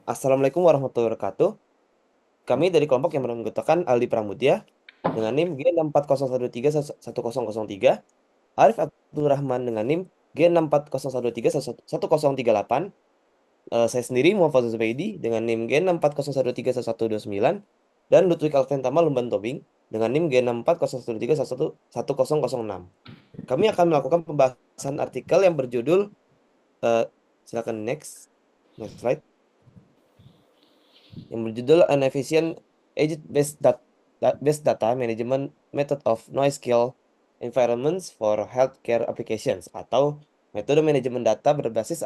Assalamualaikum warahmatullahi wabarakatuh. Kami dari kelompok yang beranggotakan Aldi Pramudya dengan NIM G640131003, Arif Abdul Rahman dengan NIM G640131038, saya sendiri Muhammad Fauzi Zubaidi dengan NIM G640131129, dan Lutfi Alfian Tamal Lumban Tobing dengan NIM G64013111006. Kami akan melakukan pembahasan artikel yang berjudul eh, silakan next slide, yang berjudul An Efficient Agent-Based Based Data Management Method of NoSQL Environments for Healthcare Applications, atau metode manajemen data berbasis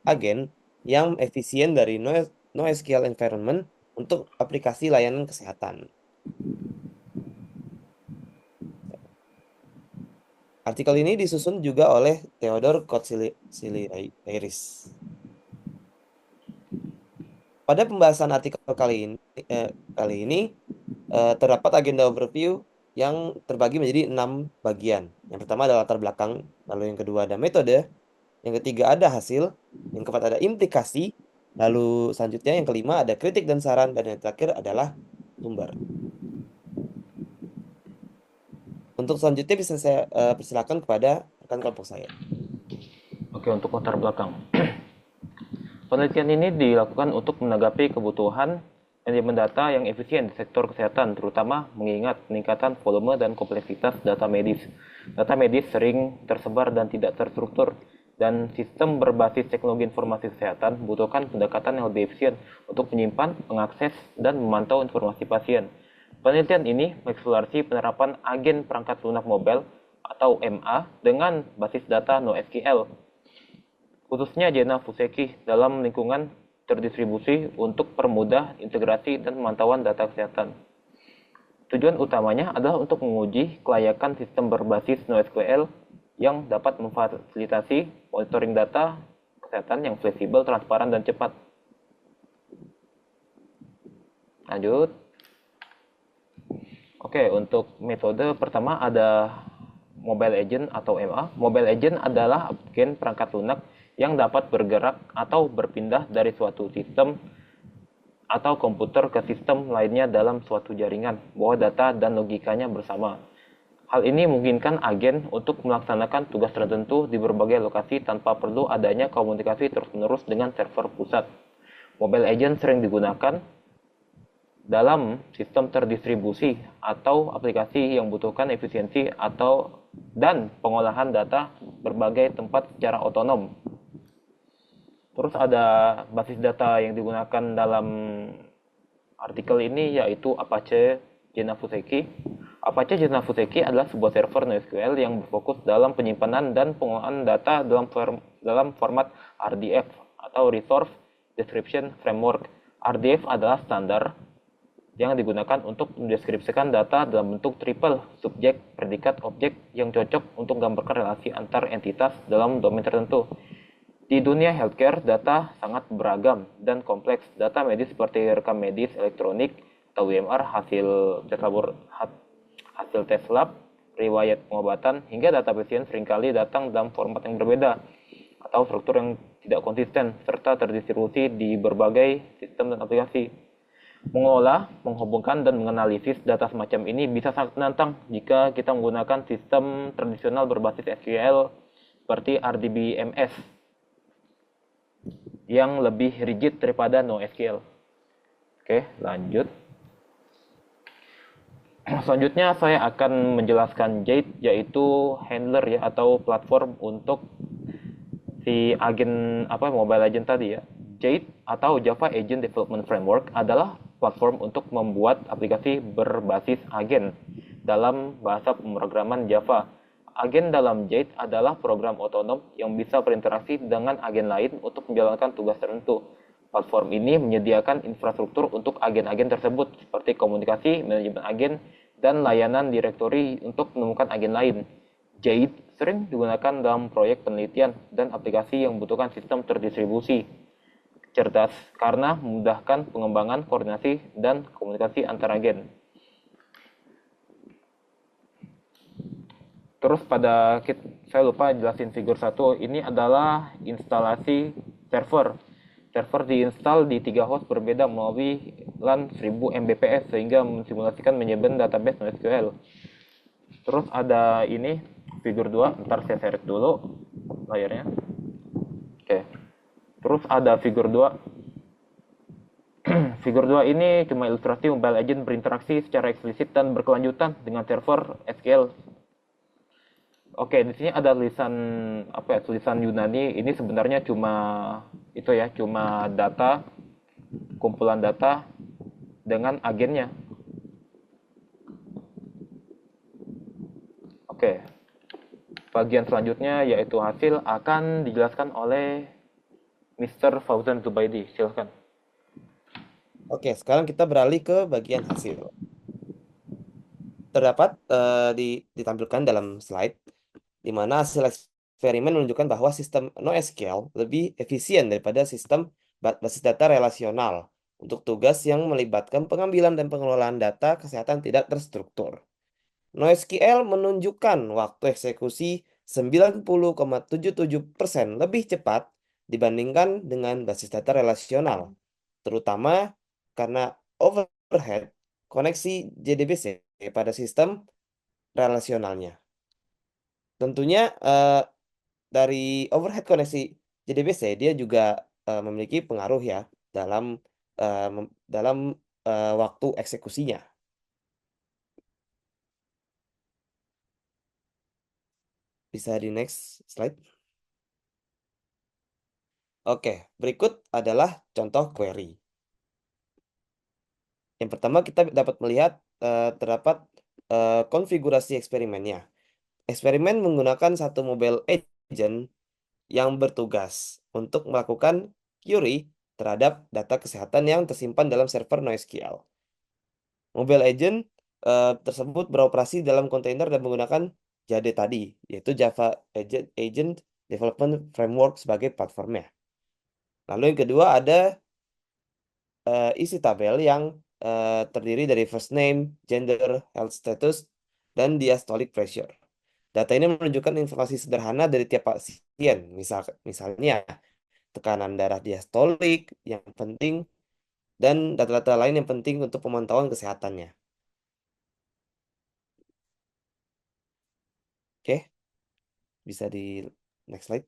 agen yang efisien dari NoSQL environment untuk aplikasi layanan kesehatan. Artikel ini disusun juga oleh Theodore Kotsiliris. Pada pembahasan artikel kali ini terdapat agenda overview yang terbagi menjadi 6 bagian. Yang pertama adalah latar belakang, lalu yang kedua ada metode, yang ketiga ada hasil, yang keempat ada implikasi, lalu selanjutnya yang kelima ada kritik dan saran, dan yang terakhir adalah sumber. Untuk selanjutnya bisa saya persilakan kepada rekan kelompok saya. Oke, untuk latar belakang. Penelitian ini dilakukan untuk menanggapi kebutuhan manajemen data yang efisien di sektor kesehatan, terutama mengingat peningkatan volume dan kompleksitas data medis. Data medis sering tersebar dan tidak terstruktur, dan sistem berbasis teknologi informasi kesehatan membutuhkan pendekatan yang lebih efisien untuk menyimpan, mengakses, dan memantau informasi pasien. Penelitian ini mengeksplorasi penerapan agen perangkat lunak mobile atau MA dengan basis data NoSQL, khususnya Jena Fuseki dalam lingkungan terdistribusi untuk permudah integrasi dan pemantauan data kesehatan. Tujuan utamanya adalah untuk menguji kelayakan sistem berbasis NoSQL yang dapat memfasilitasi monitoring data kesehatan yang fleksibel, transparan, dan cepat. Lanjut. Oke, untuk metode pertama ada Mobile Agent atau MA. Mobile Agent adalah agen perangkat lunak yang dapat bergerak atau berpindah dari suatu sistem atau komputer ke sistem lainnya dalam suatu jaringan, bahwa data dan logikanya bersama. Hal ini memungkinkan agen untuk melaksanakan tugas tertentu di berbagai lokasi tanpa perlu adanya komunikasi terus-menerus dengan server pusat. Mobile Agent sering digunakan dalam sistem terdistribusi atau aplikasi yang membutuhkan efisiensi dan pengolahan data berbagai tempat secara otonom. Terus ada basis data yang digunakan dalam artikel ini yaitu Apache Genafuseki. Apache Genafuseki adalah sebuah server NoSQL yang berfokus dalam penyimpanan dan pengolahan data dalam format RDF atau Resource Description Framework. RDF adalah standar yang digunakan untuk mendeskripsikan data dalam bentuk triple subjek, predikat, objek yang cocok untuk menggambarkan relasi antar entitas dalam domain tertentu. Di dunia healthcare, data sangat beragam dan kompleks. Data medis seperti rekam medis elektronik atau WMR, hasil tes lab, riwayat pengobatan, hingga data pasien seringkali datang dalam format yang berbeda atau struktur yang tidak konsisten, serta terdistribusi di berbagai sistem dan aplikasi. Mengolah, menghubungkan, dan menganalisis data semacam ini bisa sangat menantang jika kita menggunakan sistem tradisional berbasis SQL seperti RDBMS yang lebih rigid daripada NoSQL. Oke, lanjut. Selanjutnya saya akan menjelaskan Jade, yaitu handler ya atau platform untuk si agen Mobile Agent tadi ya. Jade atau Java Agent Development Framework adalah platform untuk membuat aplikasi berbasis agen dalam bahasa pemrograman Java. Agen dalam Jade adalah program otonom yang bisa berinteraksi dengan agen lain untuk menjalankan tugas tertentu. Platform ini menyediakan infrastruktur untuk agen-agen tersebut seperti komunikasi, manajemen agen, dan layanan direktori untuk menemukan agen lain. Jade sering digunakan dalam proyek penelitian dan aplikasi yang membutuhkan sistem terdistribusi cerdas karena memudahkan pengembangan koordinasi dan komunikasi antar agen. Terus saya lupa jelasin figur 1, ini adalah instalasi server. Server diinstal di 3 host berbeda melalui LAN 1000 Mbps sehingga mensimulasikan manajemen database NoSQL. Terus ada ini figur 2, ntar saya seret dulu layarnya. Oke. Terus ada figur 2. Figur 2 ini cuma ilustrasi Mobile Legends berinteraksi secara eksplisit dan berkelanjutan dengan server SQL. Oke, di sini ada tulisan apa ya? Tulisan Yunani. Ini sebenarnya cuma itu ya, cuma data, kumpulan data dengan agennya. Oke. Bagian selanjutnya yaitu hasil akan dijelaskan oleh Mr. Fauzan Zubaidi. Silahkan. Oke, sekarang kita beralih ke bagian hasil. Terdapat ditampilkan dalam slide di mana hasil eksperimen menunjukkan bahwa sistem NoSQL lebih efisien daripada sistem basis data relasional untuk tugas yang melibatkan pengambilan dan pengelolaan data kesehatan tidak terstruktur. NoSQL menunjukkan waktu eksekusi 90,77% lebih cepat dibandingkan dengan basis data relasional, terutama karena overhead koneksi JDBC pada sistem relasionalnya. Tentunya dari overhead koneksi JDBC dia juga memiliki pengaruh ya dalam dalam waktu eksekusinya. Bisa di next slide. Oke, berikut adalah contoh query. Yang pertama kita dapat melihat terdapat konfigurasi eksperimennya. Eksperimen menggunakan satu mobile agent yang bertugas untuk melakukan query terhadap data kesehatan yang tersimpan dalam server NoSQL. Mobile agent tersebut beroperasi dalam kontainer dan menggunakan JADE tadi, yaitu Java Agent Development Framework sebagai platformnya. Lalu yang kedua ada isi tabel yang terdiri dari first name, gender, health status, dan diastolic pressure. Data ini menunjukkan informasi sederhana dari tiap pasien, misalnya tekanan darah diastolik yang penting, dan data-data lain yang penting untuk pemantauan kesehatannya. Oke, bisa di next slide.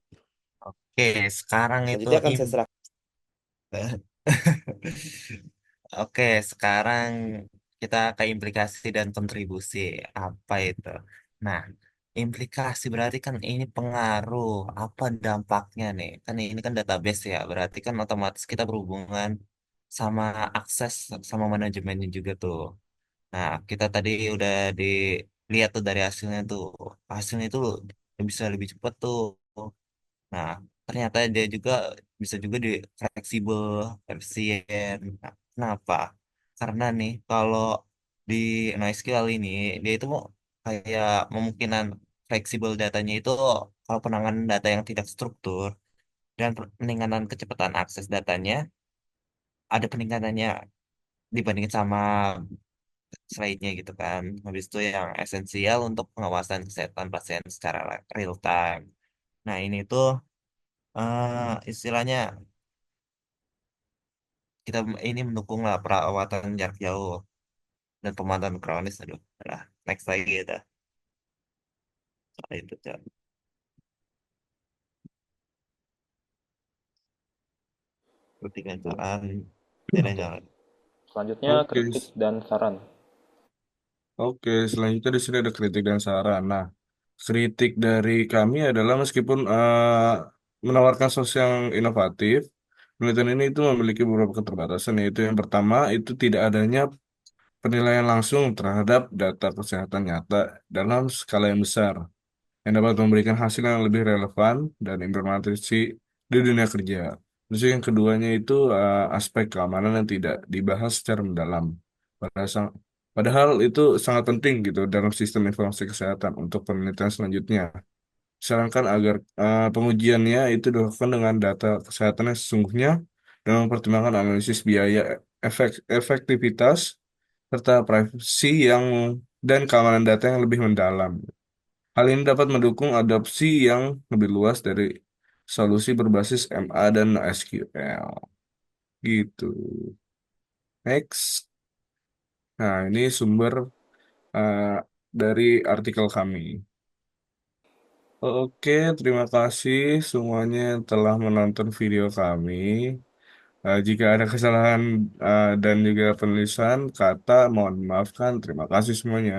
Oke, sekarang itu Selanjutnya akan saya serahkan. Oke, sekarang kita ke implikasi dan kontribusi. Apa itu? Nah, implikasi berarti kan ini pengaruh. Apa dampaknya nih? Kan ini kan database ya. Berarti kan otomatis kita berhubungan sama akses sama manajemennya juga tuh. Nah, kita tadi udah dilihat tuh dari hasilnya tuh. Hasilnya itu bisa lebih cepat tuh. Nah, ternyata dia juga bisa juga di fleksibel, efisien. Nah, kenapa? Karena nih, kalau di NoSQL ini, dia itu mau kayak memungkinkan fleksibel datanya itu kalau penanganan data yang tidak struktur dan peningkatan kecepatan akses datanya, ada peningkatannya dibandingin sama slide-nya gitu kan. Habis itu yang esensial untuk pengawasan kesehatan pasien secara real time. Nah, ini tuh istilahnya kita ini mendukung lah perawatan jarak jauh dan pemantauan kronis. Aduh, nah, next lagi ya dah. Soal itu Cak. Ketinggalan jalan, Oke. jalan-jalan. Selanjutnya Oke, kritik dan saran. oke. Selanjutnya di sini ada kritik dan saran. Nah, kritik dari kami adalah meskipun menawarkan solusi yang inovatif, penelitian ini itu memiliki beberapa keterbatasan. Yaitu yang pertama itu tidak adanya penilaian langsung terhadap data kesehatan nyata dalam skala yang besar, yang dapat memberikan hasil yang lebih relevan dan implementasi di dunia kerja. Terus yang keduanya itu aspek keamanan yang tidak dibahas secara mendalam. Padahal, padahal itu sangat penting gitu dalam sistem informasi kesehatan untuk penelitian selanjutnya. Disarankan agar pengujiannya itu dilakukan dengan data kesehatan yang sesungguhnya dan mempertimbangkan analisis biaya, efektivitas, serta privasi yang dan keamanan data yang lebih mendalam. Hal ini dapat mendukung adopsi yang lebih luas dari solusi berbasis MA dan SQL. Gitu. Next. Nah, ini sumber eh, dari artikel kami. Oke, terima kasih semuanya yang telah menonton video kami. Jika ada kesalahan dan juga penulisan kata, mohon maafkan. Terima kasih semuanya.